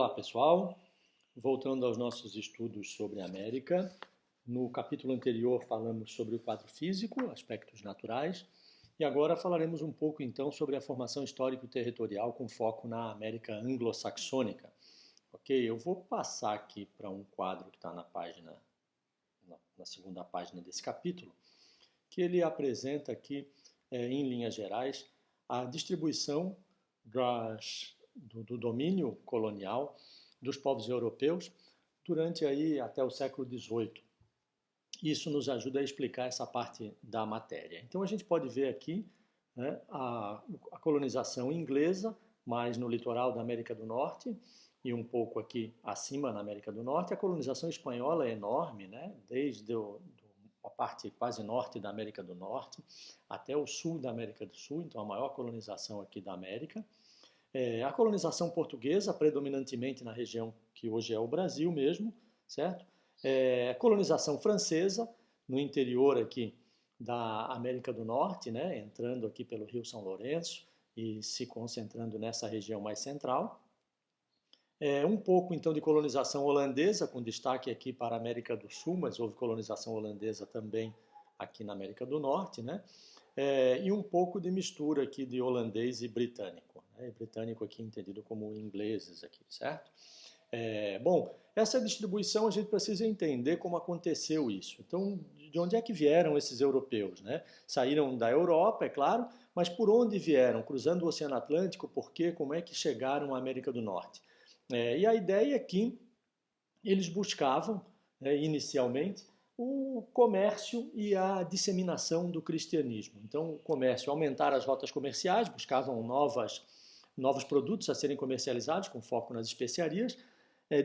Olá pessoal, voltando aos nossos estudos sobre a América. No capítulo anterior falamos sobre o quadro físico, aspectos naturais, e agora falaremos um pouco então sobre a formação histórico-territorial com foco na América anglo-saxônica. Ok, eu vou passar aqui para um quadro que está na segunda página desse capítulo, que ele apresenta aqui, em linhas gerais, a distribuição do domínio colonial dos povos europeus durante aí até o século XVIII. Isso nos ajuda a explicar essa parte da matéria. Então a gente pode ver aqui, né, a colonização inglesa, mais no litoral da América do Norte e um pouco aqui acima na América do Norte. A colonização espanhola é enorme, né, desde a parte quase norte da América do Norte até o sul da América do Sul, então a maior colonização aqui da América. A colonização portuguesa, predominantemente na região que hoje é o Brasil mesmo, certo? A colonização francesa, no interior aqui da América do Norte, né? Entrando aqui pelo Rio São Lourenço e se concentrando nessa região mais central. Um pouco, então, de colonização holandesa, com destaque aqui para a América do Sul, mas houve colonização holandesa também aqui na América do Norte, né? E um pouco de mistura aqui de holandês e britânico, né? Britânico aqui entendido como ingleses aqui, certo? Bom, essa distribuição a gente precisa entender como aconteceu isso. Então, de onde é que vieram esses europeus, né? Saíram da Europa, é claro, mas por onde vieram? Cruzando o Oceano Atlântico, por quê? Como é que chegaram à América do Norte? E a ideia é que eles buscavam, inicialmente, o comércio e a disseminação do cristianismo. Então, o comércio, aumentar as rotas comerciais, buscavam novos produtos a serem comercializados, com foco nas especiarias,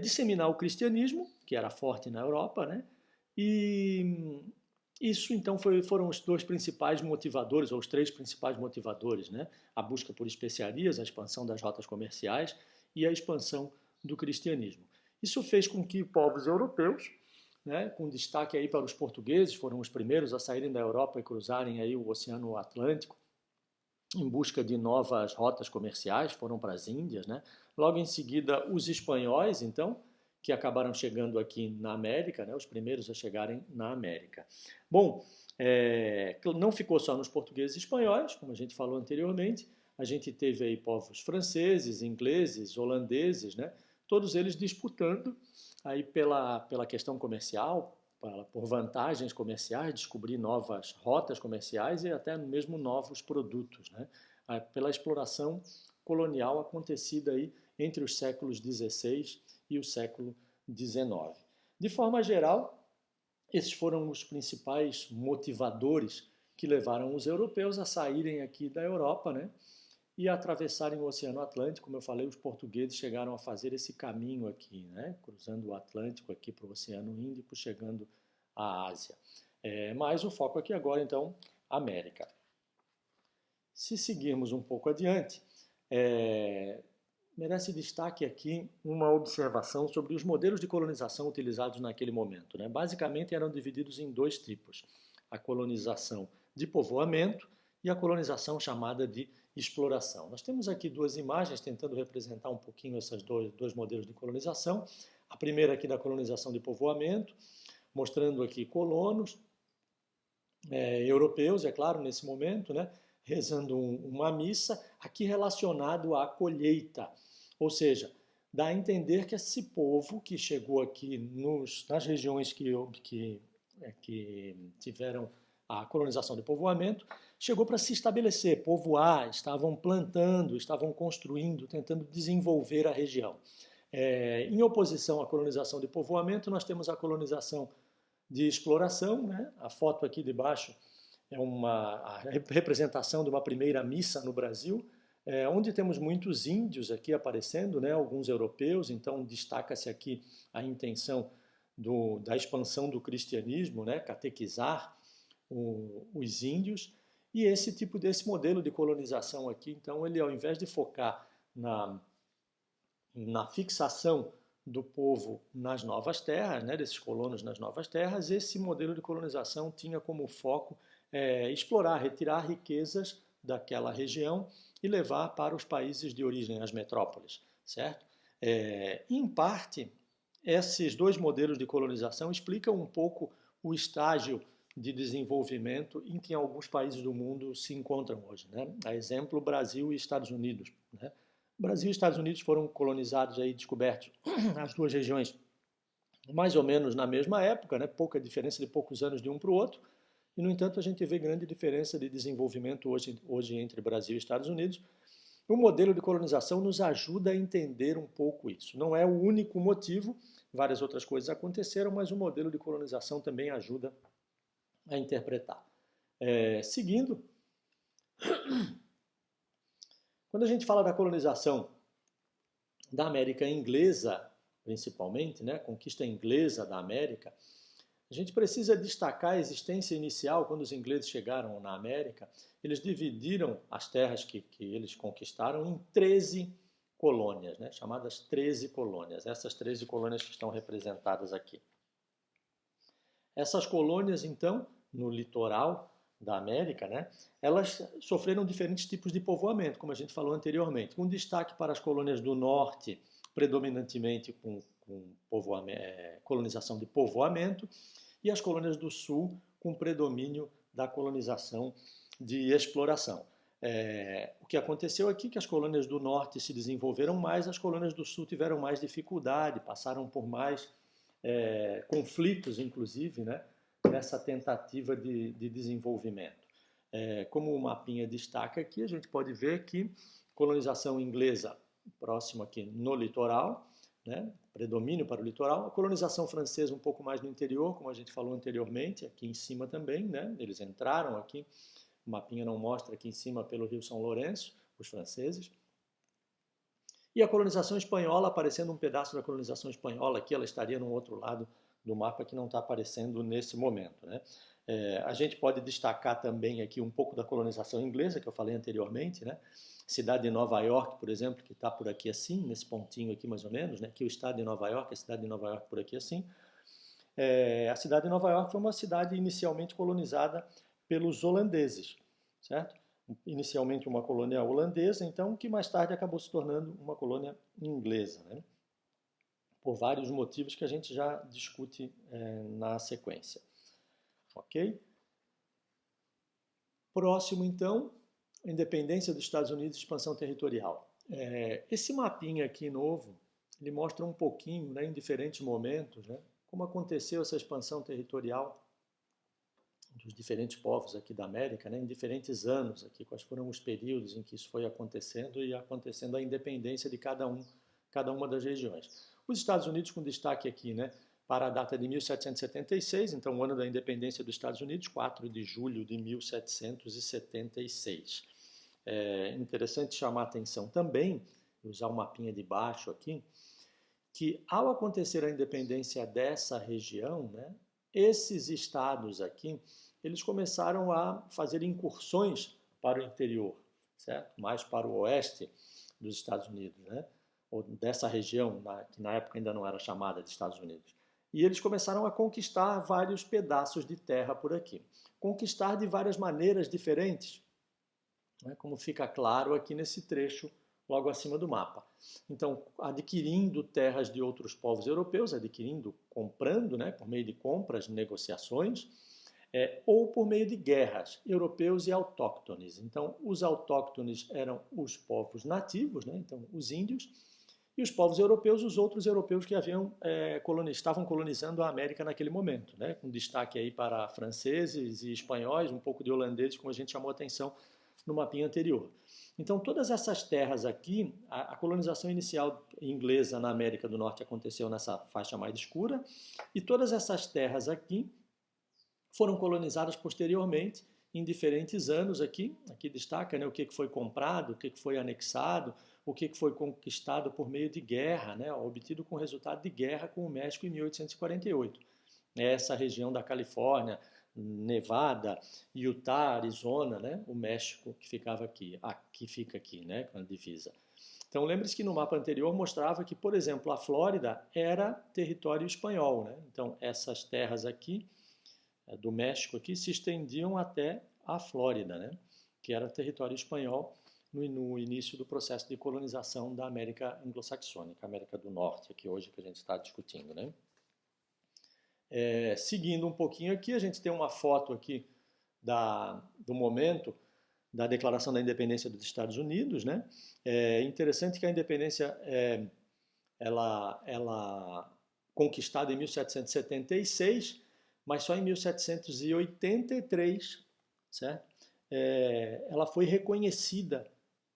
disseminar o cristianismo, que era forte na Europa, né? E isso, então, foram os dois principais motivadores, ou os três principais motivadores, né? A busca por especiarias, a expansão das rotas comerciais e a expansão do cristianismo. Isso fez com que povos europeus, né, com destaque aí para os portugueses, foram os primeiros a saírem da Europa e cruzarem aí o Oceano Atlântico em busca de novas rotas comerciais, foram para as Índias, né? Logo em seguida, os espanhóis, então, que acabaram chegando aqui na América, né, os primeiros a chegarem na América. Bom, não ficou só nos portugueses e espanhóis, como a gente falou anteriormente, a gente teve aí povos franceses, ingleses, holandeses, né? Todos eles disputando aí pela questão comercial, por vantagens comerciais, descobrir novas rotas comerciais e até mesmo novos produtos, né? Pela exploração colonial acontecida aí entre os séculos XVI e o século XIX. De forma geral, esses foram os principais motivadores que levaram os europeus a saírem aqui da Europa, né? E atravessarem o Oceano Atlântico. Como eu falei, os portugueses chegaram a fazer esse caminho aqui, né? Cruzando o Atlântico aqui para o Oceano Índico, chegando à Ásia. Mas o foco aqui agora, então, América. Se seguirmos um pouco adiante, merece destaque aqui uma observação sobre os modelos de colonização utilizados naquele momento, né? Basicamente eram divididos em dois tipos: a colonização de povoamento e a colonização chamada de exploração. Nós temos aqui duas imagens tentando representar um pouquinho esses dois modelos de colonização. A primeira aqui da colonização de povoamento, mostrando aqui colonos europeus, é claro, nesse momento, né, rezando uma missa, aqui relacionado à colheita. Ou seja, dá a entender que esse povo que chegou aqui nas regiões que tiveram a colonização de povoamento, chegou para se estabelecer, povoar, estavam plantando, estavam construindo, tentando desenvolver a região. Em oposição à colonização de povoamento, nós temos a colonização de exploração, né? A foto aqui de baixo é a representação de uma primeira missa no Brasil, onde temos muitos índios aqui aparecendo, né? Alguns europeus, então destaca-se aqui a intenção da expansão do cristianismo, né? Catequizar os índios, e desse modelo de colonização aqui, então, ele ao invés de focar na fixação do povo nas novas terras, né, desses colonos nas novas terras, esse modelo de colonização tinha como foco explorar, retirar riquezas daquela região e levar para os países de origem, as metrópoles, certo? Em parte, esses dois modelos de colonização explicam um pouco o estágio de desenvolvimento em que alguns países do mundo se encontram hoje, né? A exemplo, Brasil e Estados Unidos, né? Brasil e Estados Unidos foram colonizados aí, descobertos, as duas regiões, mais ou menos na mesma época, né? Pouca diferença de poucos anos de um para o outro, e no entanto a gente vê grande diferença de desenvolvimento hoje entre Brasil e Estados Unidos. O modelo de colonização nos ajuda a entender um pouco isso. Não é o único motivo, várias outras coisas aconteceram, mas o modelo de colonização também ajuda a interpretar. Seguindo, quando a gente fala da colonização da América inglesa, principalmente, né, conquista inglesa da América, a gente precisa destacar a existência inicial. Quando os ingleses chegaram na América, eles dividiram as terras que eles conquistaram em 13 colônias, né, chamadas 13 colônias, essas 13 colônias que estão representadas aqui. Essas colônias, então, no litoral da América, né, elas sofreram diferentes tipos de povoamento, como a gente falou anteriormente, com destaque para as colônias do norte, predominantemente com colonização de povoamento, e as colônias do sul com predomínio da colonização de exploração. O que aconteceu aqui é que as colônias do norte se desenvolveram mais, as colônias do sul tiveram mais dificuldade, passaram por mais conflitos, inclusive, né, nessa tentativa de desenvolvimento. Como o mapinha destaca aqui, a gente pode ver que colonização inglesa próximo aqui no litoral, né, predomínio para o litoral, a colonização francesa um pouco mais no interior, como a gente falou anteriormente, aqui em cima também, né, eles entraram aqui, o mapinha não mostra aqui em cima pelo Rio São Lourenço, os franceses, e a colonização espanhola, aparecendo um pedaço da colonização espanhola aqui, ela estaria no outro lado do mapa que não está aparecendo nesse momento, né. A gente pode destacar também aqui um pouco da colonização inglesa, que eu falei anteriormente, né? Cidade de Nova York, por exemplo, que está por aqui assim, nesse pontinho aqui mais ou menos, né? Que o estado de Nova York, a cidade de Nova York por aqui assim. A cidade de Nova York foi uma cidade inicialmente colonizada pelos holandeses, certo? Inicialmente uma colônia holandesa, então, que mais tarde acabou se tornando uma colônia inglesa, né? Por vários motivos que a gente já discute na sequência. Ok? Próximo, então, a independência dos Estados Unidos e expansão territorial. Esse mapinha aqui novo, ele mostra um pouquinho, né, em diferentes momentos, né, como aconteceu essa expansão territorial dos diferentes povos aqui da América, né, em diferentes anos, aqui, quais foram os períodos em que isso foi acontecendo e acontecendo a independência de cada uma das regiões. Os Estados Unidos, com destaque aqui, né, para a data de 1776, então o ano da independência dos Estados Unidos, 4 de julho de 1776. Interessante chamar a atenção também, usar o mapinha de baixo aqui, que ao acontecer a independência dessa região, né, esses estados aqui, eles começaram a fazer incursões para o interior, certo? Mais para o oeste dos Estados Unidos, né? Ou dessa região, que na época ainda não era chamada de Estados Unidos. E eles começaram a conquistar vários pedaços de terra por aqui. Conquistar de várias maneiras diferentes, né, como fica claro aqui nesse trecho logo acima do mapa. Então, adquirindo terras de outros povos europeus, comprando, né, por meio de compras, negociações, ou por meio de guerras, europeus e autóctones. Então, os autóctones eram os povos nativos, né, então os índios, e os povos europeus, os outros europeus que estavam colonizando a América naquele momento, né, com destaque aí para franceses e espanhóis, um pouco de holandeses, como a gente chamou a atenção no mapinha anterior. Então, todas essas terras aqui, a colonização inicial inglesa na América do Norte aconteceu nessa faixa mais escura, e todas essas terras aqui foram colonizadas posteriormente em diferentes anos aqui. Aqui destaca, né, o que foi comprado, o que foi anexado, o que foi conquistado por meio de guerra, né, obtido com resultado de guerra com o México em 1848. Essa região da Califórnia, Nevada, Utah, Arizona, né, o México que ficava aqui, fica aqui, né, na divisa. Então lembre-se que no mapa anterior mostrava que, por exemplo, a Flórida era território espanhol, né? Então essas terras aqui do México aqui se estendiam até a Flórida, né, que era território espanhol no início do processo de colonização da América anglo-saxônica, América do Norte, aqui hoje que a gente está discutindo, né? Seguindo um pouquinho aqui, a gente tem uma foto aqui do momento da Declaração da Independência dos Estados Unidos, né? É interessante que a independência ela conquistada em 1776, mas só em 1783, certo? Ela foi reconhecida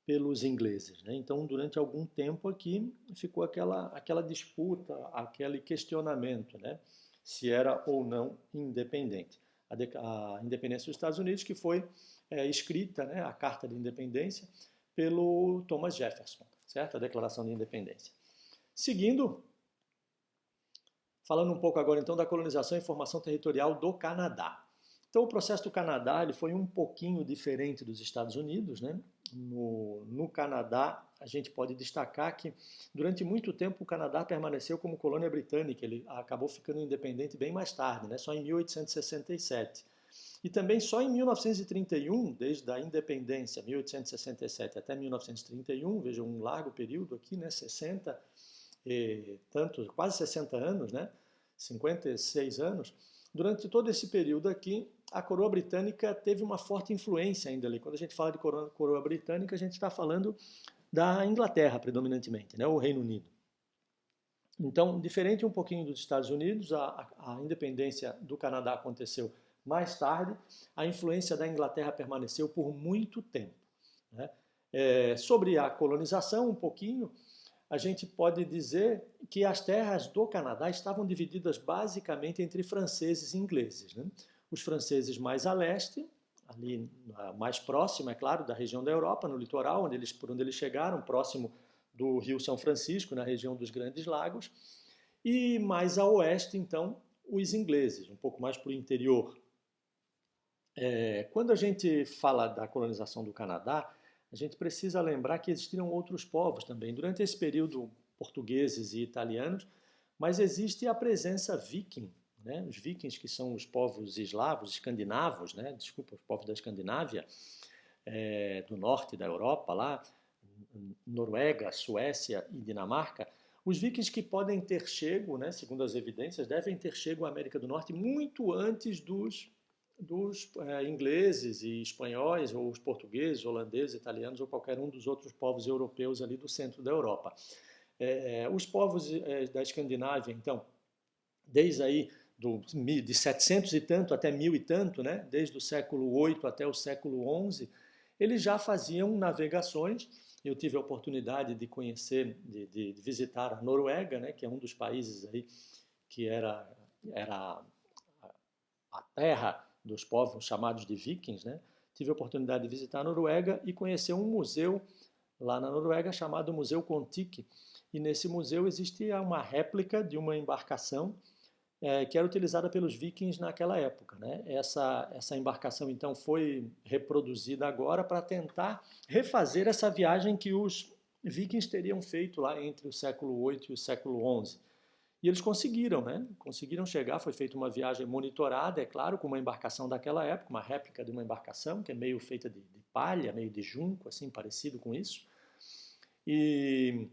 pelos ingleses, né? Então, durante algum tempo aqui ficou aquela disputa, aquele questionamento, né? Se era ou não independente. A independência dos Estados Unidos, que foi escrita, né, a Carta de Independência, pelo Thomas Jefferson, certo? A Declaração de Independência. Seguindo, falando um pouco agora então da colonização e formação territorial do Canadá. Então o processo do Canadá ele foi um pouquinho diferente dos Estados Unidos, né? No Canadá, a gente pode destacar que durante muito tempo o Canadá permaneceu como colônia britânica, ele acabou ficando independente bem mais tarde, né? Só em 1867. E também só em 1931, desde a independência, 1867 até 1931, veja um largo período aqui, né? 60 quase 60 anos, né? 56 anos, durante todo esse período aqui, a coroa britânica teve uma forte influência ainda ali. Quando a gente fala de coroa britânica, a gente está falando da Inglaterra, predominantemente, né? O Reino Unido. Então, diferente um pouquinho dos Estados Unidos, a independência do Canadá aconteceu mais tarde, a influência da Inglaterra permaneceu por muito tempo, né? Sobre a colonização, um pouquinho, a gente pode dizer que as terras do Canadá estavam divididas basicamente entre franceses e ingleses, né? Os franceses mais a leste, ali mais próximo, é claro, da região da Europa, no litoral, por onde eles chegaram, próximo do Rio São Francisco, na região dos Grandes Lagos, e mais a oeste, então, os ingleses, um pouco mais para o interior. Quando a gente fala da colonização do Canadá, a gente precisa lembrar que existiram outros povos também. Durante esse período, portugueses e italianos, mas existe a presença viking, né? Os vikings, que são os povos eslavos, escandinavos, né? Desculpa, os povos da Escandinávia, do norte da Europa, lá, Noruega, Suécia e Dinamarca. Os vikings que podem ter chego, né, segundo as evidências, devem ter chego à América do Norte muito antes dos ingleses e espanhóis, ou os portugueses, holandeses, italianos, ou qualquer um dos outros povos europeus ali do centro da Europa. Os povos da Escandinávia, então, desde aí de 700 e tanto até 1000 e tanto, né, desde o século 8 até o século 11, eles já faziam navegações. Eu tive a oportunidade de conhecer, de visitar a Noruega, né, que é um dos países aí que era a terra dos povos chamados de vikings, né? Tive a oportunidade de visitar a Noruega e conhecer um museu lá na Noruega chamado Museu Kon-Tiki. E nesse museu existe uma réplica de uma embarcação que era utilizada pelos vikings naquela época, né? Essa embarcação então foi reproduzida agora para tentar refazer essa viagem que os vikings teriam feito lá entre o século 8 e o século 11. E eles conseguiram, né? Conseguiram chegar, foi feita uma viagem monitorada, é claro, com uma embarcação daquela época, uma réplica de uma embarcação, que é meio feita de palha, meio de junco, assim, parecido com isso. E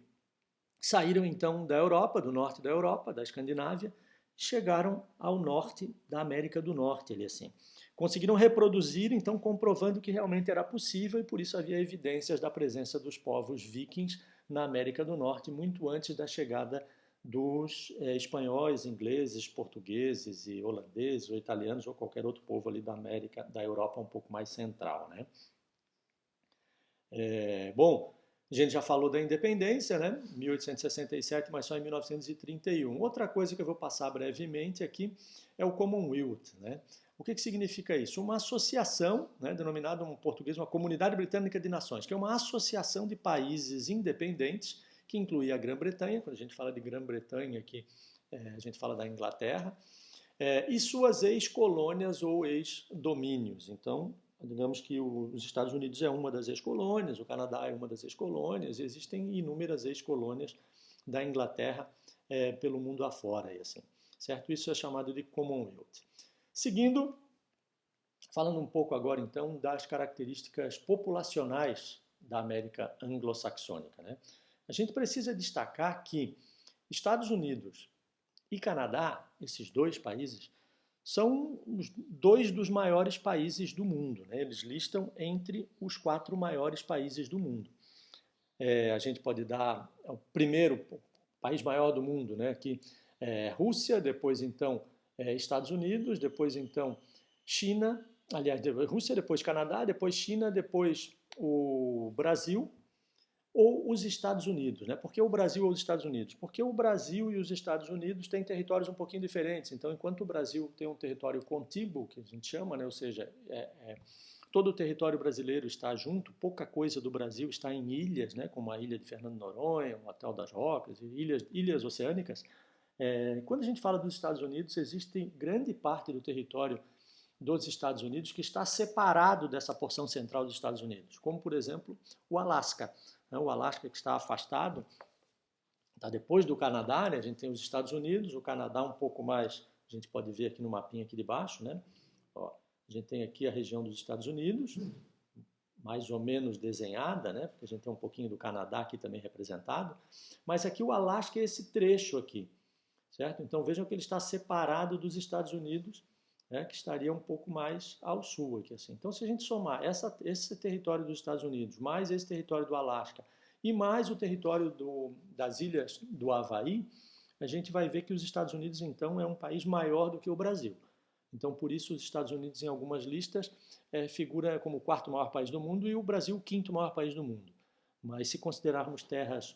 saíram então da Europa, do norte da Europa, da Escandinávia, e chegaram ao norte da América do Norte, ali assim. Conseguiram reproduzir, então, comprovando que realmente era possível, e por isso havia evidências da presença dos povos vikings na América do Norte, muito antes da chegada dos espanhóis, ingleses, portugueses e holandeses ou italianos ou qualquer outro povo ali da América, da Europa um pouco mais central, né? Bom, a gente já falou da independência, né? 1867, mas só em 1931. Outra coisa que eu vou passar brevemente aqui é o Commonwealth, né? O que significa isso? Uma associação, né, denominada em português uma Comunidade Britânica de Nações, que é uma associação de países independentes que inclui a Grã-Bretanha. Quando a gente fala de Grã-Bretanha aqui, a gente fala da Inglaterra, e suas ex-colônias ou ex-domínios. Então, digamos que os Estados Unidos é uma das ex-colônias, o Canadá é uma das ex-colônias, existem inúmeras ex-colônias da Inglaterra pelo mundo afora, assim, certo? Isso é chamado de Commonwealth. Seguindo, falando um pouco agora então das características populacionais da América anglo-saxônica, né? A gente precisa destacar que Estados Unidos e Canadá, esses dois países, são os dois dos maiores países do mundo, né? Eles listam entre os 4 maiores países do mundo. A gente pode dar o primeiro país maior do mundo, né? Aqui Rússia, depois então Estados Unidos, depois então China, aliás, Rússia, depois Canadá, depois China, depois o Brasil ou os Estados Unidos, né? Por que o Brasil ou os Estados Unidos? Porque o Brasil e os Estados Unidos têm territórios um pouquinho diferentes. Então, enquanto o Brasil tem um território contíguo, que a gente chama, né? Ou seja, todo o território brasileiro está junto, pouca coisa do Brasil está em ilhas, né? Como a ilha de Fernando de Noronha, o Hotel das Rocas, ilhas oceânicas. Quando a gente fala dos Estados Unidos, existe grande parte do território dos Estados Unidos que está separado dessa porção central dos Estados Unidos, como, por exemplo, o Alasca. O Alasca, que está afastado, está depois do Canadá, né? A gente tem os Estados Unidos, o Canadá um pouco mais, a gente pode ver aqui no mapinha aqui de baixo, né? Ó, a gente tem aqui a região dos Estados Unidos, mais ou menos desenhada, né? Porque a gente tem um pouquinho do Canadá aqui também representado, mas aqui o Alasca é esse trecho aqui, certo? Então vejam que ele está separado dos Estados Unidos, né? Que estaria um pouco mais ao sul aqui assim. Então se a gente somar esse território dos Estados Unidos, mais esse território do Alasca e mais o território das ilhas do Havaí, a gente vai ver que os Estados Unidos então é um país maior do que o Brasil. Então por isso os Estados Unidos em algumas listas figura como o 4º maior país do mundo e o Brasil o 5º maior país do mundo. Mas se considerarmos terras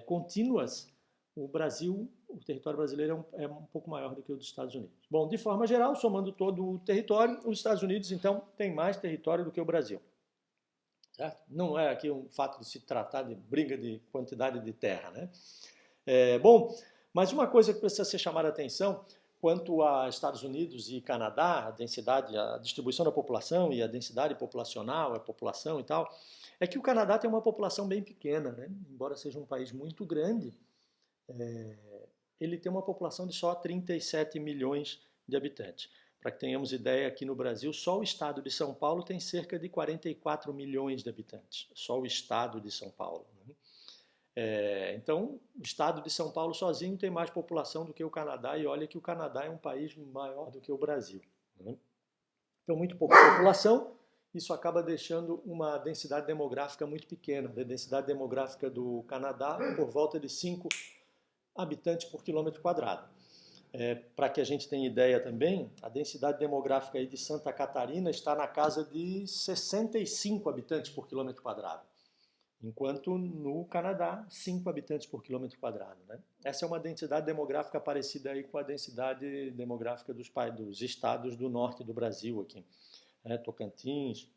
contínuas, o Brasil, o território brasileiro é um pouco maior do que o dos Estados Unidos. Bom, de forma geral, somando todo o território, os Estados Unidos, então, têm mais território do que o Brasil. Certo? Não é aqui um fato de se tratar de briga de quantidade de terra, né? Bom, mas uma coisa que precisa ser chamada a atenção quanto a Estados Unidos e Canadá, a densidade, a distribuição da população e a densidade populacional, a população e tal, é que o Canadá tem uma população bem pequena, né? Embora seja um país muito grande, ele tem uma população de só 37 milhões de habitantes. Para que tenhamos ideia, aqui no Brasil, só o estado de São Paulo tem cerca de 44 milhões de habitantes. Só o estado de São Paulo. Né? Então, o estado de São Paulo sozinho tem mais população do que o Canadá, e olha que o Canadá é um país maior do que o Brasil. Né? Então, muito pouca população, isso acaba deixando uma densidade demográfica muito pequena. A densidade demográfica do Canadá por volta de 5 habitantes por quilômetro quadrado. Para que a gente tenha ideia também, a densidade demográfica aí de Santa Catarina está na casa de 65 habitantes por quilômetro quadrado, enquanto no Canadá, 5 habitantes por quilômetro quadrado. Né? Essa é uma densidade demográfica parecida aí com a densidade demográfica dos estados do norte do Brasil aqui. Tocantins,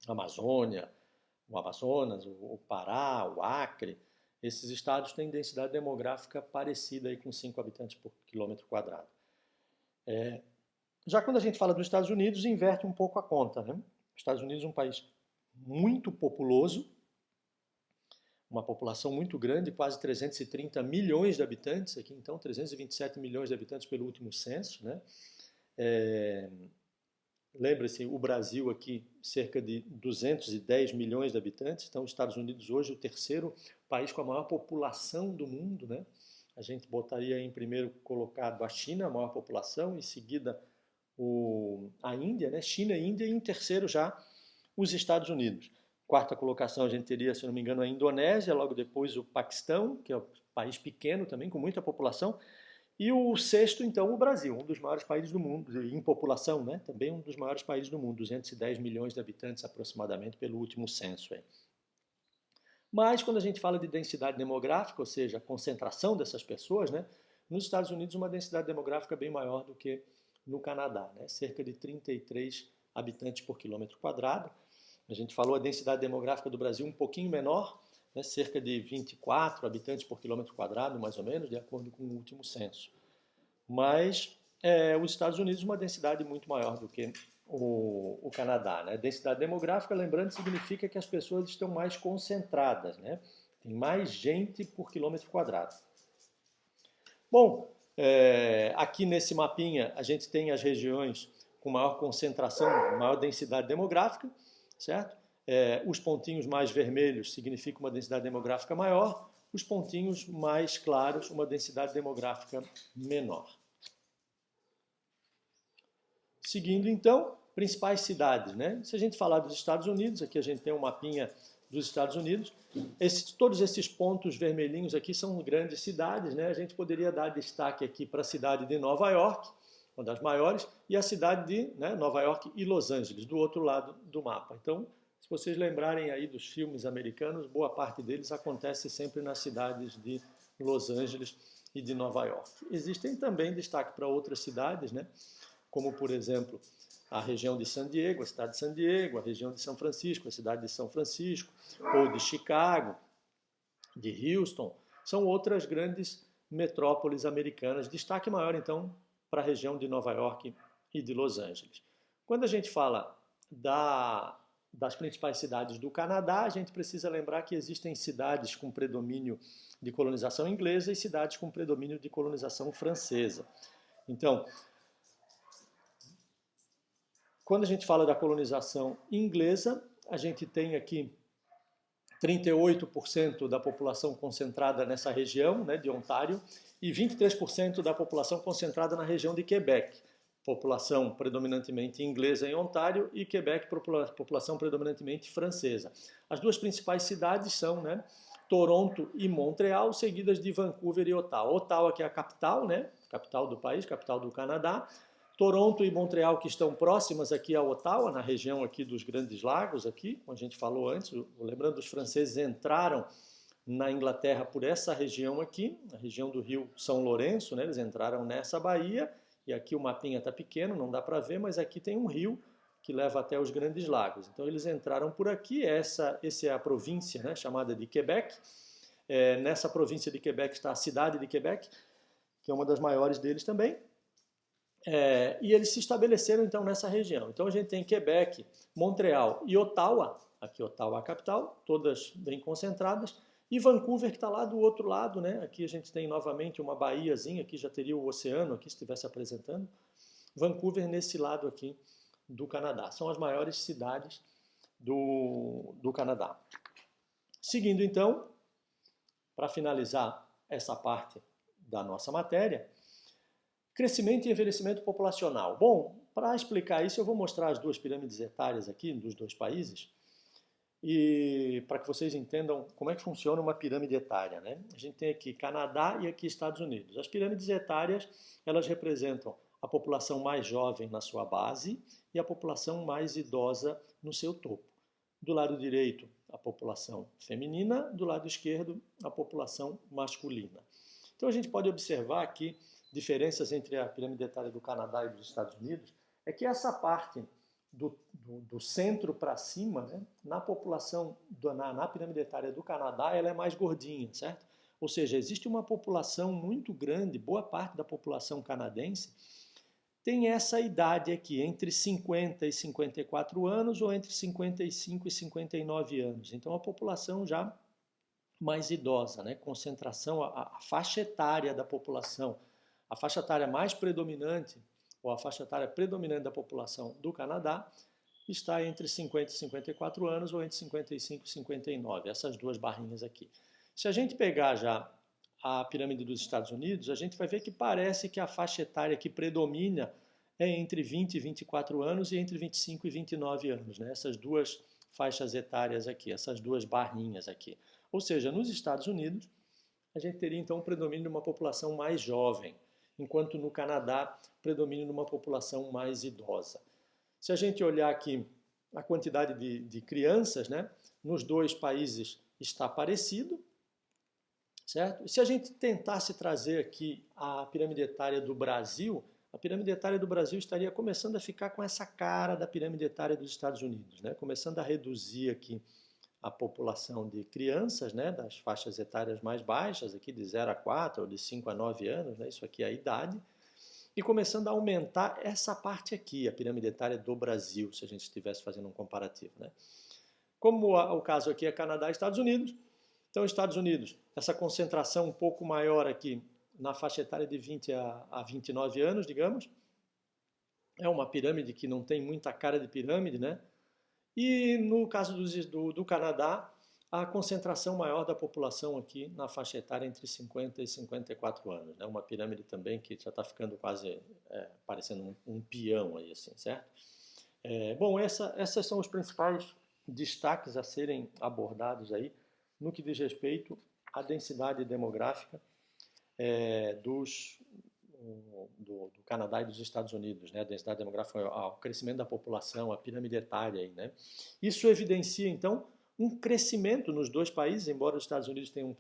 Amazônia, o Amazonas, o Pará, o Acre. Esses estados têm densidade demográfica parecida aí com 5 habitantes por quilômetro quadrado. Já quando a gente fala dos Estados Unidos, inverte um pouco a conta. Né? Os Estados Unidos é um país muito populoso, uma população muito grande, quase 330 milhões de habitantes aqui, então 327 milhões de habitantes pelo último censo. Né? Lembre-se, o Brasil aqui, cerca de 210 milhões de habitantes, então os Estados Unidos hoje o terceiro país com a maior população do mundo, né? A gente botaria em primeiro colocado a China, a maior população, em seguida a Índia, né? China e Índia, e em terceiro já os Estados Unidos. Quarta colocação a gente teria, se não me engano, a Indonésia, logo depois o Paquistão, que é um país pequeno também, com muita população, e o sexto, então, o Brasil, um dos maiores países do mundo, em população, né? Também um dos maiores países do mundo, 210 milhões de habitantes aproximadamente pelo último censo. Mas quando a gente fala de densidade demográfica, ou seja, a concentração dessas pessoas, né? Nos Estados Unidos uma densidade demográfica bem maior do que no Canadá, né? Cerca de 33 habitantes por quilômetro quadrado. A gente falou a densidade demográfica do Brasil um pouquinho menor, né, cerca de 24 habitantes por quilômetro quadrado, mais ou menos, de acordo com o último censo. Mas os Estados Unidos uma densidade muito maior do que o Canadá. Né? Densidade demográfica, lembrando, significa que as pessoas estão mais concentradas, né? Tem mais gente por quilômetro quadrado. Bom, aqui nesse mapinha a gente tem as regiões com maior concentração, maior densidade demográfica, certo? Os pontinhos mais vermelhos significam uma densidade demográfica maior, os pontinhos mais claros, uma densidade demográfica menor. Seguindo, então, principais cidades, né? Se a gente falar dos Estados Unidos, aqui a gente tem um mapinha dos Estados Unidos, todos esses pontos vermelhinhos aqui são grandes cidades, né? A gente poderia dar destaque aqui para a cidade de Nova York, uma das maiores, e a cidade de Nova York e Los Angeles, do outro lado do mapa. Então, se vocês lembrarem aí dos filmes americanos, boa parte deles acontece sempre nas cidades de Los Angeles e de Nova York. Existem também destaque para outras cidades, né? Como, por exemplo, a região de San Diego, a cidade de San Diego, a região de São Francisco, a cidade de São Francisco, ou de Chicago, de Houston, são outras grandes metrópoles americanas. Destaque maior, então, para a região de Nova York e de Los Angeles. Quando a gente fala das principais cidades do Canadá, a gente precisa lembrar que existem cidades com predomínio de colonização inglesa e cidades com predomínio de colonização francesa. Então, quando a gente fala da colonização inglesa, a gente tem aqui 38% da população concentrada nessa região, né, de Ontário, e 23% da população concentrada na região de Quebec. População predominantemente inglesa em Ontário e Quebec, população predominantemente francesa. As duas principais cidades são, né, Toronto e Montreal, seguidas de Vancouver e Ottawa. Ottawa, que é a capital, né, capital do país, capital do Canadá. Toronto e Montreal, que estão próximas aqui a Ottawa, na região aqui dos Grandes Lagos, aqui, como a gente falou antes, lembrando, os franceses entraram na Inglaterra por essa região aqui, a região do Rio São Lourenço, né? Eles entraram nessa baía, e aqui o mapinha está pequeno, não dá para ver, mas aqui tem um rio que leva até os Grandes Lagos. Então eles entraram por aqui, essa é a província, né, chamada de Quebec. Nessa província de Quebec está a cidade de Quebec, que é uma das maiores deles também. E eles se estabeleceram então nessa região. Então a gente tem Quebec, Montreal e Ottawa, aqui Ottawa é a capital, todas bem concentradas, e Vancouver que está lá do outro lado, né? Aqui a gente tem novamente uma baíazinha, aqui já teria o oceano, aqui se estivesse apresentando. Vancouver nesse lado aqui do Canadá. São as maiores cidades do Canadá. Seguindo então, para finalizar essa parte da nossa matéria, crescimento e envelhecimento populacional. Bom, para explicar isso eu vou mostrar as duas pirâmides etárias aqui dos dois países e para que vocês entendam como é que funciona uma pirâmide etária, né? A gente tem aqui Canadá e aqui Estados Unidos. As pirâmides etárias, elas representam a população mais jovem na sua base e a população mais idosa no seu topo. Do lado direito, a população feminina, do lado esquerdo, a população masculina. Então a gente pode observar aqui diferenças entre a pirâmide etária do Canadá e dos Estados Unidos, é que essa parte do centro para cima, né, na população, na pirâmide etária do Canadá, ela é mais gordinha, certo? Ou seja, existe uma população muito grande, boa parte da população canadense tem essa idade aqui, entre 50 e 54 anos ou entre 55 e 59 anos. Então, a população já mais idosa, né? Concentração, a faixa etária da população, a faixa etária mais predominante, ou a faixa etária predominante da população do Canadá, está entre 50 e 54 anos ou entre 55 e 59, essas duas barrinhas aqui. Se a gente pegar já a pirâmide dos Estados Unidos, a gente vai ver que parece que a faixa etária que predomina é entre 20 e 24 anos e entre 25 e 29 anos, né? Essas duas faixas etárias aqui, essas duas barrinhas aqui. Ou seja, nos Estados Unidos, a gente teria então um predomínio de uma população mais jovem, enquanto no Canadá, predomínio de uma população mais idosa. Se a gente olhar aqui a quantidade de crianças, né, nos dois países está parecido, certo? Se a gente tentasse trazer aqui a pirâmide etária do Brasil, a pirâmide etária do Brasil estaria começando a ficar com essa cara da pirâmide etária dos Estados Unidos, né? Começando a reduzir aqui a população de crianças, né, das faixas etárias mais baixas, aqui de 0 a 4 ou de 5 a 9 anos, né, isso aqui é a idade, e começando a aumentar essa parte aqui, a pirâmide etária do Brasil, se a gente estivesse fazendo um comparativo, né? Como o caso aqui é Canadá e Estados Unidos, então Estados Unidos, essa concentração um pouco maior aqui na faixa etária de 20 a 29 anos, digamos, é uma pirâmide que não tem muita cara de pirâmide, né? E no caso do Canadá, a concentração maior da população aqui na faixa etária entre 50 e 54 anos, né? Uma pirâmide também que já está ficando quase parecendo um peão aí, assim, certo? Bom, essas são os principais destaques a serem abordados aí no que diz respeito à densidade demográfica do Canadá e dos Estados Unidos, né? A densidade demográfica, o crescimento da população, a pirâmide etária aí, né? Isso evidencia, então, um crescimento nos dois países, embora os Estados Unidos tenham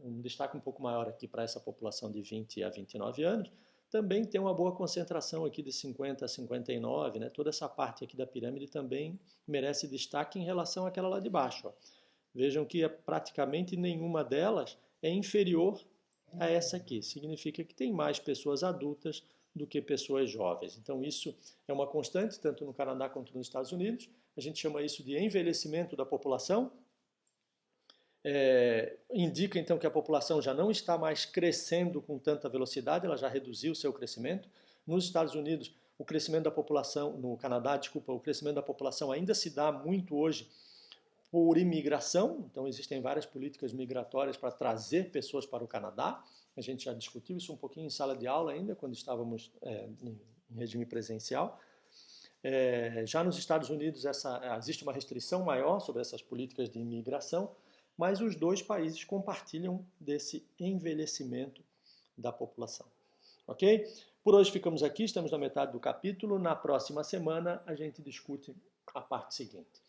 um destaque um pouco maior aqui para essa população de 20 a 29 anos, também tem uma boa concentração aqui de 50 a 59, né? Toda essa parte aqui da pirâmide também merece destaque em relação àquela lá de baixo, ó. Vejam que praticamente nenhuma delas é inferior a essa aqui. Significa que tem mais pessoas adultas do que pessoas jovens. Então isso é uma constante, tanto no Canadá quanto nos Estados Unidos. A gente chama isso de envelhecimento da população. Indica então que a população já não está mais crescendo com tanta velocidade, ela já reduziu o seu crescimento. Nos Estados Unidos, o crescimento da população, no Canadá, desculpa, o crescimento da população ainda se dá muito hoje por imigração, então existem várias políticas migratórias para trazer pessoas para o Canadá. A gente já discutiu isso um pouquinho em sala de aula ainda, quando estávamos em regime presencial. Já nos Estados Unidos existe uma restrição maior sobre essas políticas de imigração, mas os dois países compartilham desse envelhecimento da população. Ok? Por hoje ficamos aqui, estamos na metade do capítulo. Na próxima semana a gente discute a parte seguinte.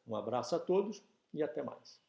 Um abraço a todos e até mais.